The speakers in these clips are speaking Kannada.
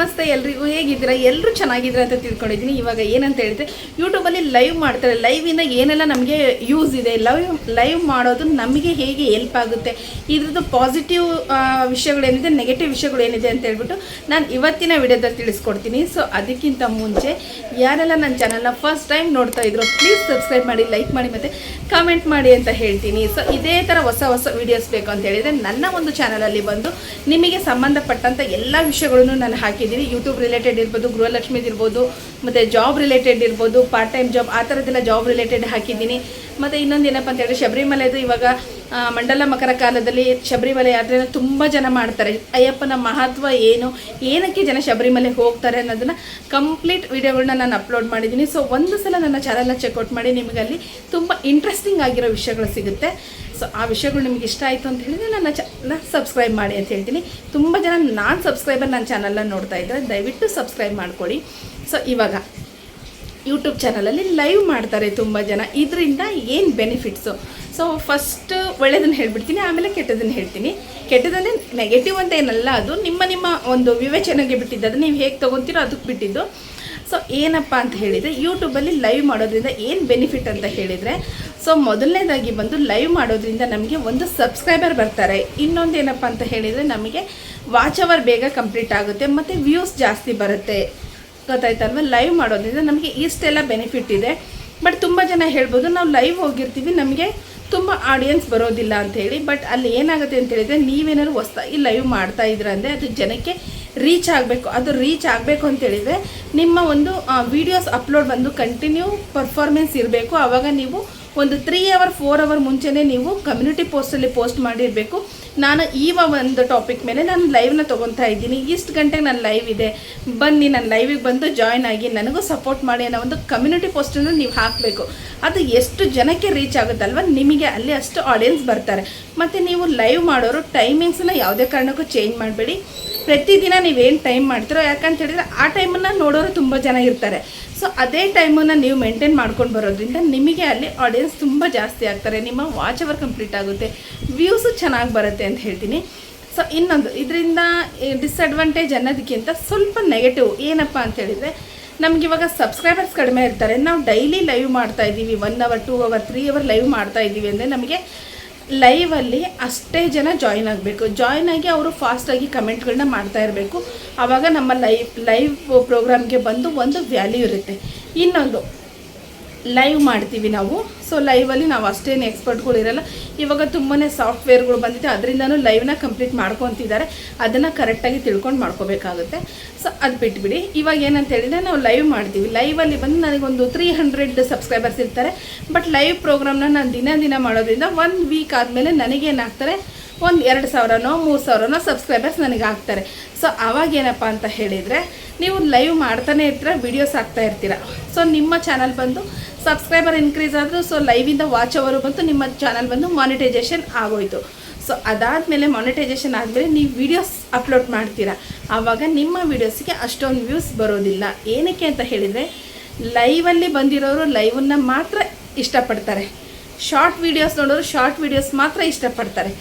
ನಮಸ್ತೆ ಎಲ್ರಿಗೂ, ಹೇಗಿದ್ದೀರಾ? ಎಲ್ಲರೂ ಚೆನ್ನಾಗಿದ್ದೀರಾ ಅಂತ ತಿಳ್ಕೊಂಡಿದ್ದೀನಿ. ಇವಾಗ ಏನಂತ ಹೇಳಿದ್ರೆ, ಯೂಟ್ಯೂಬಲ್ಲಿ ಲೈವ್ ಮಾಡ್ತಾರೆ. ಲೈವಿಂದ ಏನೆಲ್ಲ ನಮಗೆ ಯೂಸ್ ಇದೆ, ಲೈವ್ ಮಾಡೋದು ನಮಗೆ ಹೇಗೆ ಹೆಲ್ಪ್ ಆಗುತ್ತೆ, ಇದ್ರದ್ದು ಪಾಸಿಟಿವ್ ವಿಷಯಗಳೇನಿದೆ, ನೆಗೆಟಿವ್ ವಿಷಯಗಳೇನಿದೆ ಅಂತ ಹೇಳ್ಬಿಟ್ಟು ನಾನು ಇವತ್ತಿನ ವಿಡಿಯೋದಲ್ಲಿ ತಿಳಿಸ್ಕೊಡ್ತೀನಿ. ಸೊ ಅದಕ್ಕಿಂತ ಮುಂಚೆ ಯಾರೆಲ್ಲ ನನ್ನ ಚಾನಲ್ನ ಫಸ್ಟ್ ಟೈಮ್ ನೋಡ್ತಾ ಇದ್ರು, ಪ್ಲೀಸ್ ಸಬ್ಸ್ಕ್ರೈಬ್ ಮಾಡಿ, ಲೈಕ್ ಮಾಡಿ ಮತ್ತು ಕಾಮೆಂಟ್ ಮಾಡಿ ಅಂತ ಹೇಳ್ತೀನಿ. ಸೊ ಇದೇ ಥರ ಹೊಸ ಹೊಸ ವೀಡಿಯೋಸ್ ಬೇಕು ಅಂತ ಹೇಳಿದರೆ ನನ್ನ ಒಂದು ಚಾನಲಲ್ಲಿ ಬಂದು ನಿಮಗೆ ಸಂಬಂಧಪಟ್ಟಂಥ ಎಲ್ಲ ವಿಷಯಗಳನ್ನು ನಾನು ಹಾಕಿದ್ದೀನಿ. ಯೂಟ್ಯೂಬ್ ರಿಲೇಟೆಡ್ ಇರ್ಬೋದು, ಗೃಹಲಕ್ಷ್ಮಿದು ಇರ್ಬೋದು, ಮತ್ತು ಜಾಬ್ ರಿಲೇಟೆಡ್ ಇರ್ಬೋದು, ಪಾರ್ಟ್ ಟೈಮ್ ಜಾಬ್ ಆ ಥರದ್ದೆಲ್ಲ ಜಾಬ್ ರಿಲೇಟೆಡ್ ಹಾಕಿದ್ದೀನಿ. ಮತ್ತು ಇನ್ನೊಂದು ಏನಪ್ಪ ಅಂತ ಹೇಳಿದ್ರೆ, ಶಬರಿಮಲೆದು ಇವಾಗ ಮಂಡಲ ಮಕರ ಕಾಲದಲ್ಲಿ ಶಬರಿಮಲೆ ಯಾತ್ರೆನ ತುಂಬ ಜನ ಮಾಡ್ತಾರೆ. ಅಯ್ಯಪ್ಪನ ಮಹತ್ವ ಏನು, ಏನಕ್ಕೆ ಜನ ಶಬರಿಮಲೆಗೆ ಹೋಗ್ತಾರೆ ಅನ್ನೋದನ್ನು ಕಂಪ್ಲೀಟ್ ವಿಡಿಯೋಗಳನ್ನ ನಾನು ಅಪ್ಲೋಡ್ ಮಾಡಿದ್ದೀನಿ. ಸೊ ಒಂದು ಸಲ ನನ್ನ ಚಾನಲ್ನ ಚೆಕ್ಔಟ್ ಮಾಡಿ, ನಿಮಗಲ್ಲಿ ತುಂಬ ಇಂಟ್ರೆಸ್ಟಿಂಗ್ ಆಗಿರೋ ವಿಷಯಗಳು ಸಿಗುತ್ತೆ. ಸೊ ಆ ವಿಷಯಗಳು ನಿಮ್ಗೆ ಇಷ್ಟ ಆಯಿತು ಅಂತ ಹೇಳಿದರೆ ನನ್ನ ಚಾನಲ್ನ ಸಬ್ಸ್ಕ್ರೈಬ್ ಮಾಡಿ ಅಂತ ಹೇಳ್ತೀನಿ. ತುಂಬ ಜನ ನಾನ್ ಸಬ್ಸ್ಕ್ರೈಬರ್ ನನ್ನ ಚಾನಲ್ನ ನೋಡ್ತಾ ಇದ್ದಾರೆ, ದಯವಿಟ್ಟು ಸಬ್ಸ್ಕ್ರೈಬ್ ಮಾಡ್ಕೊಳ್ಳಿ. ಸೊ ಇವಾಗ ಯೂಟ್ಯೂಬ್ ಚಾನಲಲ್ಲಿ ಲೈವ್ ಮಾಡ್ತಾರೆ ತುಂಬ ಜನ. ಇದರಿಂದ ಏನು ಬೆನಿಫಿಟ್ಸು? ಸೊ ಫಸ್ಟ್ ಒಳ್ಳೆಯದನ್ನು ಹೇಳ್ಬಿಡ್ತೀನಿ, ಆಮೇಲೆ ಕೆಟ್ಟದನ್ನು ಹೇಳ್ತೀನಿ. ಕೆಟ್ಟದಂದರೆ ನೆಗೆಟಿವ್ ಅಂತ ಏನಲ್ಲ, ಅದು ನಿಮ್ಮ ಒಂದು ವಿವೇಚನೆಗೆ ಬಿಟ್ಟಿದ್ದು, ಅದು ನೀವು ಹೇಗೆ ತೊಗೊತೀರೋ ಅದಕ್ಕೆ ಬಿಟ್ಟಿದ್ದು. ಸೊ ಏನಪ್ಪ ಅಂತ ಹೇಳಿದರೆ, ಯೂಟ್ಯೂಬಲ್ಲಿ ಲೈವ್ ಮಾಡೋದ್ರಿಂದ ಏನು ಬೆನಿಫಿಟ್ ಅಂತ ಹೇಳಿದರೆ, ಸೊ ಮೊದಲನೇದಾಗಿ ಬಂದು ಲೈವ್ ಮಾಡೋದ್ರಿಂದ ನಮಗೆ ಒಂದು ಸಬ್ಸ್ಕ್ರೈಬರ್ ಬರ್ತಾರೆ. ಇನ್ನೊಂದು ಏನಪ್ಪ ಅಂತ ಹೇಳಿದರೆ, ನಮಗೆ ವಾಚ್ ಅವರ್ ಬೇಗ ಕಂಪ್ಲೀಟ್ ಆಗುತ್ತೆ ಮತ್ತು ವ್ಯೂಸ್ ಜಾಸ್ತಿ ಬರುತ್ತೆ. ಗೊತ್ತಾಯ್ತಲ್ವ? ಲೈವ್ ಮಾಡೋದ್ರಿಂದ ನಮಗೆ ಇಷ್ಟೆಲ್ಲ ಬೆನಿಫಿಟ್ ಇದೆ. ಬಟ್ ತುಂಬ ಜನ ಹೇಳ್ಬೋದು, ನಾವು ಲೈವ್ ಹೋಗಿರ್ತೀವಿ, ನಮಗೆ ತುಂಬ ಆಡಿಯನ್ಸ್ ಬರೋದಿಲ್ಲ ಅಂಥೇಳಿ. ಬಟ್ ಅಲ್ಲಿ ಏನಾಗುತ್ತೆ ಅಂತ ಹೇಳಿದರೆ, ನೀವೇನಾದ್ರು ಹೊಸ್ದಾಗಿ ಲೈವ್ ಮಾಡ್ತಾ ಇದ್ರ ಅಂದರೆ ಅದು ಜನಕ್ಕೆ ರೀಚ್ ಆಗಬೇಕು. ಅದು ರೀಚ್ ಆಗಬೇಕು ಅಂತೇಳಿದರೆ ನಿಮ್ಮ ಒಂದು ವೀಡಿಯೋಸ್ ಅಪ್ಲೋಡ್ ಬಂದು ಕಂಟಿನ್ಯೂ ಪರ್ಫಾರ್ಮೆನ್ಸ್ ಇರಬೇಕು. ಆವಾಗ ನೀವು ಒಂದು 3 ಅವರ್ 4 ಅವರ್ ಮುಂಚೆನೇ ನೀವು ಕಮ್ಯುನಿಟಿ ಪೋಸ್ಟಲ್ಲಿ ಪೋಸ್ಟ್ ಮಾಡಿರಬೇಕು. ನಾನು ಒಂದು ಟಾಪಿಕ್ ಮೇಲೆ ನಾನು ಲೈವ್ನ ತೊಗೊತಾ ಇದ್ದೀನಿ, ಇಷ್ಟು ಗಂಟೆಗೆ ನಾನು ಲೈವ್ ಇದೆ, ಬನ್ನಿ ನನ್ನ ಲೈವಿಗೆ ಬಂದು ಜಾಯ್ನ್ ಆಗಿ ನನಗೂ ಸಪೋರ್ಟ್ ಮಾಡಿ ಅನ್ನೋ ಒಂದು ಕಮ್ಯುನಿಟಿ ಪೋಸ್ಟನ್ನು ನೀವು ಹಾಕಬೇಕು. ಅದು ಎಷ್ಟು ಜನಕ್ಕೆ ರೀಚ್ ಆಗುತ್ತಲ್ವ, ನಿಮಗೆ ಅಲ್ಲಿ ಅಷ್ಟು ಆಡಿಯನ್ಸ್ ಬರ್ತಾರೆ. ಮತ್ತು ನೀವು ಲೈವ್ ಮಾಡೋರು ಟೈಮಿಂಗ್ಸನ್ನ ಯಾವುದೇ ಕಾರಣಕ್ಕೂ ಚೇಂಜ್ ಮಾಡಬೇಡಿ. ಪ್ರತಿದಿನ ನೀವೇನು ಟೈಮ್ ಮಾಡ್ತೀರೋ, ಯಾಕಂತ ಹೇಳಿದರೆ ಆ ಟೈಮನ್ನು ನೋಡೋರು ತುಂಬ ಜನ ಇರ್ತಾರೆ. ಸೊ ಅದೇ ಟೈಮನ್ನು ನೀವು ಮೇಂಟೈನ್ ಮಾಡ್ಕೊಂಡು ಬರೋದ್ರಿಂದ ನಿಮಗೆ ಅಲ್ಲಿ ಆಡಿಯನ್ಸ್ ತುಂಬ ಜಾಸ್ತಿ ಆಗ್ತಾರೆ, ನಿಮ್ಮ ವಾಚ್ ಅವರ್ ಕಂಪ್ಲೀಟ್ ಆಗುತ್ತೆ, ವ್ಯೂಸು ಚೆನ್ನಾಗಿ ಬರುತ್ತೆ ಅಂತ ಹೇಳ್ತೀನಿ. ಸೊ ಇನ್ನೊಂದು ಇದರಿಂದ ಡಿಸ್ಅಡ್ವಾಂಟೇಜ್ ಅನ್ನೋದಕ್ಕಿಂತ ಸ್ವಲ್ಪ ನೆಗೆಟಿವ್ ಏನಪ್ಪ ಅಂತ ಹೇಳಿದರೆ, ನಮಗಿವಾಗ ಸಬ್ಸ್ಕ್ರೈಬರ್ಸ್ ಕಡಿಮೆ ಇರ್ತಾರೆ. ನಾವು ಡೈಲಿ ಲೈವ್ ಮಾಡ್ತಾ ಇದ್ದೀವಿ, 1 ಅವರ್ 2 ಅವರ್ 3 ಅವರ್ ಲೈವ್ ಮಾಡ್ತಾ ಇದ್ದೀವಿ ಅಂದರೆ ನಮಗೆ ಲೈವಲ್ಲಿ ಅಷ್ಟೇ ಜನ ಜಾಯಿನ್ ಆಗಬೇಕು. ಜಾಯಿನ್ ಆಗಿ ಅವರು ಫಾಸ್ಟಾಗಿ ಕಮೆಂಟ್ಗಳನ್ನ ಮಾಡ್ತಾ ಇರಬೇಕು. ಆವಾಗ ನಮ್ಮ ಲೈವ್ ಪ್ರೋಗ್ರಾಮ್ಗೆ ಬಂದು ಒಂದು ವ್ಯಾಲ್ಯೂ ಇರುತ್ತೆ. ಇನ್ನೊಂದು ಲೈವ್ ಮಾಡ್ತೀವಿ ನಾವು, ಸೊ ಲೈವಲ್ಲಿ ನಾವು ಅಷ್ಟೇನು ಎಕ್ಸ್ಪರ್ಟ್ಗಳು ಇರಲ್ಲ. ಇವಾಗ ತುಂಬಾ ಸಾಫ್ಟ್ವೇರ್ಗಳು ಬಂದಿದೆ, ಅದರಿಂದನೂ ಲೈವ್ನ ಕಂಪ್ಲೀಟ್ ಮಾಡ್ಕೊತಿದ್ದಾರೆ. ಅದನ್ನು ಕರೆಕ್ಟಾಗಿ ತಿಳ್ಕೊಂಡು ಮಾಡ್ಕೋಬೇಕಾಗುತ್ತೆ. ಸೊ ಅದು ಬಿಟ್ಬಿಡಿ. ಇವಾಗ ಏನಂತ ಹೇಳಿದರೆ, ನಾವು ಲೈವ್ ಮಾಡ್ತೀವಿ, ಲೈವಲ್ಲಿ ಬಂದು ನನಗೊಂದು 300 ಸಬ್ಸ್ಕ್ರೈಬರ್ಸ್ ಇರ್ತಾರೆ. ಬಟ್ ಲೈವ್ ಪ್ರೋಗ್ರಾಮ್ನ ನಾನು ದಿನ ಮಾಡೋದ್ರಿಂದ 1 ವೀಕ್ ಆದಮೇಲೆ ನನಗೇನಾಗ್ತಾರೆ, ಒಂದು 2,000ನೋ 3,000ನೋ ಸಬ್ಸ್ಕ್ರೈಬರ್ಸ್ ನನಗೆ ಆಗ್ತಾರೆ. ಸೊ ಅವಾಗೇನಪ್ಪ ಅಂತ ಹೇಳಿದರೆ, ನೀವು ಲೈವ್ ಮಾಡ್ತಾನೆ ಇರ್ತೀರ, ವೀಡಿಯೋಸ್ ಹಾಕ್ತಾ ಇರ್ತೀರ. ಸೊ ನಿಮ್ಮ ಚಾನಲ್ ಬಂದು ಸಬ್ಸ್ಕ್ರೈಬರ್ ಇನ್ಕ್ರೀಸ್ ಆದರೂ, ಸೊ ಲೈವಿಂದ ವಾಚ್ ಅವರು ಬಂತು, ನಿಮ್ಮ ಚಾನಲ್ ಬಂದು ಮಾನಿಟೈಸೇಷನ್ ಆಗೋಯ್ತು. ಸೊ ಅದಾದಮೇಲೆ ಮಾನಿಟೈಸೇಷನ್ ಆದಮೇಲೆ ನೀವು ವೀಡಿಯೋಸ್ ಅಪ್ಲೋಡ್ ಮಾಡ್ತೀರಾ, ಆವಾಗ ನಿಮ್ಮ ವೀಡಿಯೋಸ್ಗೆ ಅಷ್ಟೊಂದು ವ್ಯೂಸ್ ಬರೋದಿಲ್ಲ. ಏನಕ್ಕೆ ಅಂತ ಹೇಳಿದರೆ, ಲೈವಲ್ಲಿ ಬಂದಿರೋರು ಲೈವನ್ನು ಮಾತ್ರ ಇಷ್ಟಪಡ್ತಾರೆ, ಶಾರ್ಟ್ ವೀಡಿಯೋಸ್ ನೋಡೋರು ಶಾರ್ಟ್ ವೀಡಿಯೋಸ್ ಮಾತ್ರ ಇಷ್ಟಪಡ್ತಾರೆ,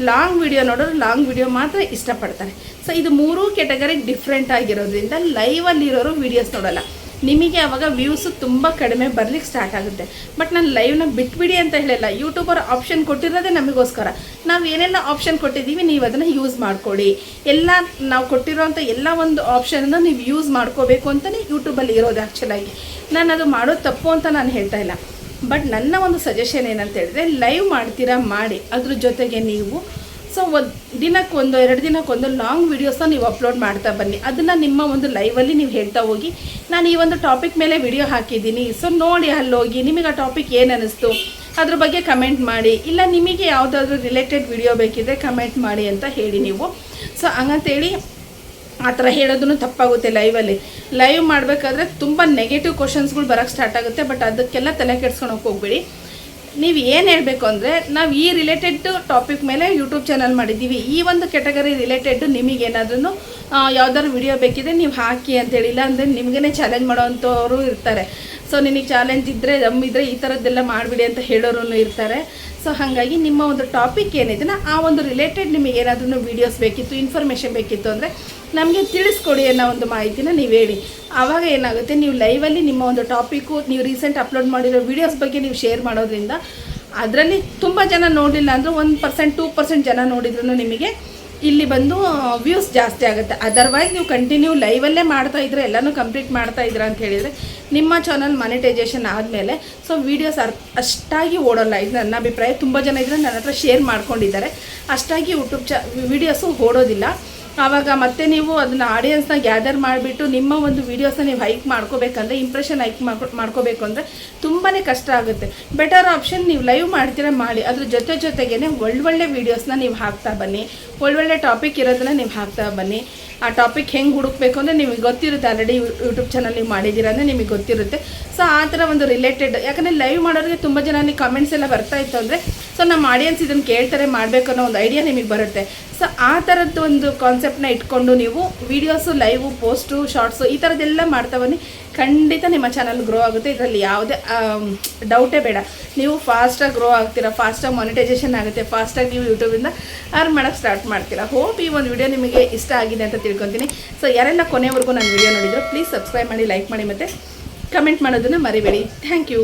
ಲಾಂಗ್ ವೀಡಿಯೋ ನೋಡೋರು ಲಾಂಗ್ ವೀಡಿಯೋ ಮಾತ್ರ ಇಷ್ಟಪಡ್ತಾರೆ. ಸೊ ಇದು 3 ಕ್ಯಾಟಗರಿ ಡಿಫ್ರೆಂಟ್ ಆಗಿರೋದ್ರಿಂದ ಲೈವಲ್ಲಿರೋರು ವೀಡಿಯೋಸ್ ನೋಡೋಲ್ಲ, ನಿಮಗೆ ಆವಾಗ ವ್ಯೂಸು ತುಂಬ ಕಡಿಮೆ ಬರಲಿಕ್ಕೆ ಸ್ಟಾರ್ಟ್ ಆಗುತ್ತೆ. ಬಟ್ ನಾನು ಲೈವ್ನ ಬಿಟ್ಬಿಡಿ ಅಂತ ಹೇಳಿಲ್ಲ, ಯೂಟ್ಯೂಬರ್ ಆಪ್ಷನ್ ಕೊಟ್ಟಿರೋದೇ ನಮಗೋಸ್ಕರ. ನಾವು ಏನೆಲ್ಲ ಆಪ್ಷನ್ ಕೊಟ್ಟಿದ್ದೀವಿ, ನೀವು ಅದನ್ನು ಯೂಸ್ ಮಾಡ್ಕೊಳ್ಳಿ. ಎಲ್ಲ ನಾವು ಕೊಟ್ಟಿರೋಂಥ ಎಲ್ಲ ಒಂದು ಆಪ್ಷನನ್ನು ನೀವು ಯೂಸ್ ಮಾಡ್ಕೋಬೇಕು ಅಂತಲೇ ಯೂಟ್ಯೂಬಲ್ಲಿ ಇರೋದು. ಆ್ಯಕ್ಚುಲಾಗಿ ನಾನು ಅದು ಮಾಡೋದು ತಪ್ಪು ಅಂತ ನಾನು ಹೇಳ್ತಾ ಇಲ್ಲ. ಬಟ್ ನನ್ನ ಒಂದು ಸಜೆಷನ್ ಏನಂತ ಹೇಳಿದ್ರೆ, ಲೈವ್ ಮಾಡ್ತೀರಾ ಮಾಡಿ, ಅದ್ರ ಜೊತೆಗೆ ನೀವು ಸೊ ದಿನಕ್ಕೊಂದು 2 ದಿನಕ್ಕೊಂದು ಲಾಂಗ್ ವೀಡಿಯೋಸ್ನ ನೀವು ಅಪ್ಲೋಡ್ ಮಾಡ್ತಾ ಬನ್ನಿ. ಅದನ್ನು ನಿಮ್ಮ ಒಂದು ಲೈವಲ್ಲಿ ನೀವು ಹೇಳ್ತಾ ಹೋಗಿ, ನಾನು ಈ ಒಂದು ಟಾಪಿಕ್ ಮೇಲೆ ವಿಡಿಯೋ ಹಾಕಿದ್ದೀನಿ, ಸೊ ನೋಡಿ ಅಲ್ಲೋಗಿ ನಿಮಗೆ ಆ ಟಾಪಿಕ್ ಏನು ಅನ್ನಿಸ್ತು ಅದ್ರ ಬಗ್ಗೆ ಕಮೆಂಟ್ ಮಾಡಿ, ಇಲ್ಲ ನಿಮಗೆ ಯಾವುದಾದ್ರೂ ರಿಲೇಟೆಡ್ ವಿಡಿಯೋ ಬೇಕಿದ್ರೆ ಕಮೆಂಟ್ ಮಾಡಿ ಅಂತ ಹೇಳಿ ನೀವು. ಸೊ ಹಂಗಂತೇಳಿ ಆ ಥರ ಹೇಳೋದೂ ತಪ್ಪಾಗುತ್ತೆ. ಲೈವ್ ಮಾಡಬೇಕಾದ್ರೆ ತುಂಬ ನೆಗೆಟಿವ್ ಕ್ವಶನ್ಸ್ಗಳು ಬರೋಕ್ಕೆ ಸ್ಟಾರ್ಟ್ ಆಗುತ್ತೆ. ಬಟ್ ಅದಕ್ಕೆಲ್ಲ ತಲೆ ಕೆಡ್ಸ್ಕೊಳಕ್ಕೆ ಹೋಗ್ಬೇಡಿ. ನೀವು ಏನು ಹೇಳಬೇಕು ಅಂದರೆ, ನಾವು ಈ ರಿಲೇಟೆಡ್ ಟಾಪಿಕ್ ಮೇಲೆ ಯೂಟ್ಯೂಬ್ ಚಾನಲ್ ಮಾಡಿದ್ದೀವಿ, ಈ ಒಂದು ಕ್ಯಾಟಗರಿ ರಿಲೇಟೆಡ್ ನಿಮಗೇನಾದ್ರೂ ಯಾವ್ದಾದ್ರು ವಿಡಿಯೋ ಬೇಕಿದ್ರೆ ನೀವು ಹಾಕಿ ಅಂತೇಳಿಲ್ಲ ಅಂದರೆ ನಿಮಗೇ ಚಾಲೆಂಜ್ ಮಾಡೋವಂಥವ್ರು ಇರ್ತಾರೆ. ಸೊ ನಿನಗೆ ಚಾಲೆಂಜ್ ಇದ್ದರೆ ದಮ್ಮಿದ್ರೆ ಈ ಥರದ್ದೆಲ್ಲ ಮಾಡಿಬಿಡಿ ಅಂತ ಹೇಳೋರು ಇರ್ತಾರೆ. ಸೊ ಹಾಗಾಗಿ ನಿಮ್ಮ ಒಂದು ಟಾಪಿಕ್ ಏನಿದೆ ಆ ಒಂದು ರಿಲೇಟೆಡ್ ನಿಮಗೆ ಏನಾದ್ರೂ ವೀಡಿಯೋಸ್ ಬೇಕಿತ್ತು, ಇನ್ಫಾರ್ಮೇಷನ್ ಬೇಕಿತ್ತು ಅಂದರೆ ನಮಗೆ ತಿಳಿಸ್ಕೊಡಿ ಅನ್ನೋ ಒಂದು ಮಾಹಿತಿನ ನೀವು ಹೇಳಿ. ಆವಾಗ ಏನಾಗುತ್ತೆ, ನೀವು ಲೈವಲ್ಲಿ ನಿಮ್ಮ ಒಂದು ಟಾಪಿಕ್ಕು, ನೀವು ರೀಸೆಂಟ್ ಅಪ್ಲೋಡ್ ಮಾಡಿರೋ ವೀಡಿಯೋಸ್ ಬಗ್ಗೆ ನೀವು ಶೇರ್ ಮಾಡೋದ್ರಿಂದ ಅದರಲ್ಲಿ ತುಂಬ ಜನ ನೋಡಲಿಲ್ಲ ಅಂದರೂ 1% 2% ಜನ ನೋಡಿದ್ರು ನಿಮಗೆ ಇಲ್ಲಿ ಬಂದು ವ್ಯೂಸ್ ಜಾಸ್ತಿ ಆಗುತ್ತೆ. ಅದರ್ವೈಸ್ ನೀವು ಕಂಟಿನ್ಯೂ ಲೈವಲ್ಲೇ ಮಾಡ್ತಾ ಇದ್ರೆ, ಎಲ್ಲನೂ ಕಂಪ್ಲೀಟ್ ಮಾಡ್ತಾ ಇದ್ದೀರಾ ಅಂತ ಹೇಳಿದರೆ ನಿಮ್ಮ ಚಾನಲ್ ಮಾನಿಟೈಸೇಷನ್ ಆದಮೇಲೆ ಸೊ ವೀಡಿಯೋಸ್ ಅಷ್ಟಾಗಿ ಓಡೋಲ್ಲ. ಇದು ನನ್ನ ಅಭಿಪ್ರಾಯ. ತುಂಬ ಜನ ಇದ್ರೆ ನನ್ನ ಹತ್ರ ಶೇರ್ ಮಾಡ್ಕೊಂಡಿದ್ದಾರೆ, ಅಷ್ಟಾಗಿ ಯೂಟ್ಯೂಬ್ ವೀಡಿಯೋಸು ಓಡೋದಿಲ್ಲ. ಆವಾಗ ಮತ್ತೆ ನೀವು ಅದನ್ನು ಆಡಿಯನ್ಸ್ನ ಗ್ಯಾದರ್ ಮಾಡಿಬಿಟ್ಟು ನಿಮ್ಮ ಒಂದು ವೀಡಿಯೋಸ್ನ ನೀವು ಹೈಕ್ ಮಾಡ್ಕೋಬೇಕಂದ್ರೆ, ಇಂಪ್ರೆಷನ್ ಹೈಕ್ ಮಾಡ್ಕೋಬೇಕು ಅಂದರೆ ತುಂಬಾ ಕಷ್ಟ ಆಗುತ್ತೆ. ಬೆಟರ್ ಆಪ್ಷನ್ ನೀವು ಲೈವ್ ಮಾಡ್ತೀರಾ ಮಾಡಿ, ಅದ್ರ ಜೊತೆಗೇ ಒಳ್ಳೊಳ್ಳೆ ವೀಡಿಯೋಸ್ನ ನೀವು ಹಾಕ್ತಾ ಬನ್ನಿ, ಒಳ್ಳೊಳ್ಳೆ ಟಾಪಿಕ್ ಇರೋದನ್ನ ನೀವು ಹಾಕ್ತಾ ಬನ್ನಿ. ಆ ಟಾಪಿಕ್ ಹೆಂಗೆ ಹುಡುಕಬೇಕು ಅಂದರೆ ನಿಮಗೆ ಗೊತ್ತಿರುತ್ತೆ, ಆಲ್ರೆಡಿ ಯೂಟ್ಯೂಬ್ ಚಾನಲ್ ನೀವು ಮಾಡಿದ್ದೀರಾ ಅಂದರೆ ನಿಮಗೆ ಗೊತ್ತಿರುತ್ತೆ. ಸೊ ಆ ಥರ ಒಂದು ರಿಲೇಟೆಡ್, ಯಾಕಂದರೆ ಲೈವ್ ಮಾಡೋರಿಗೆ ತುಂಬ ಜನ ಕಮೆಂಟ್ಸ್ ಎಲ್ಲ ಬರ್ತಾ ಇತ್ತು ಅಂದರೆ ಸೊ ನಮ್ಮ ಆಡಿಯನ್ಸ್ ಇದನ್ನು ಕೇಳ್ತಾರೆ, ಮಾಡಬೇಕು ಅನ್ನೋ ಒಂದು ಐಡಿಯಾ ನಿಮಗೆ ಬರುತ್ತೆ. ಸೊ ಆ ಥರದ್ದು ಒಂದು ಕಾನ್ಸೆಪ್ಟನ್ನ ಇಟ್ಕೊಂಡು ನೀವು ವೀಡಿಯೋಸು, ಲೈವು, ಪೋಸ್ಟು, ಶಾರ್ಟ್ಸು ಈ ಥರದ್ದೆಲ್ಲ ಮಾಡ್ತಾ ಬನ್ನಿ. ಖಂಡಿತ ನಿಮ್ಮ ಚಾನಲ್ ಗ್ರೋ ಆಗುತ್ತೆ. ಇದರಲ್ಲಿ ಯಾವುದೇ ಡೌಟೇ ಬೇಡ. ನೀವು ಫಾಸ್ಟಾಗಿ ಗ್ರೋ ಆಗ್ತೀರಾ, ಫಾಸ್ಟಾಗಿ ಮಾನಿಟೈಸೇಷನ್ ಆಗುತ್ತೆ, ಫಾಸ್ಟಾಗಿ ನೀವು ಯೂಟ್ಯೂಬಿಂದ ಅರ್ನ್ ಮಾಡೋಕ್ಕೆ ಸ್ಟಾರ್ಟ್ ಮಾಡ್ತೀರಾ. ಹೋಪ್ ಈ ಒಂದು ವಿಡಿಯೋ ನಿಮಗೆ ಇಷ್ಟ ಆಗಿದೆ ಅಂತ ತಿಳ್ಕೊತೀನಿ. ಸೊ ಯಾರೆಲ್ಲ ಕೊನೆವರೆಗೂ ನಾನು ವಿಡಿಯೋ ನೋಡಿದ್ರು ಪ್ಲೀಸ್ ಸಬ್ಸ್ಕ್ರೈಬ್ ಮಾಡಿ, ಲೈಕ್ ಮಾಡಿ ಮತ್ತು ಕಮೆಂಟ್ ಮಾಡೋದನ್ನು ಮರಿಬೇಡಿ. Thank you.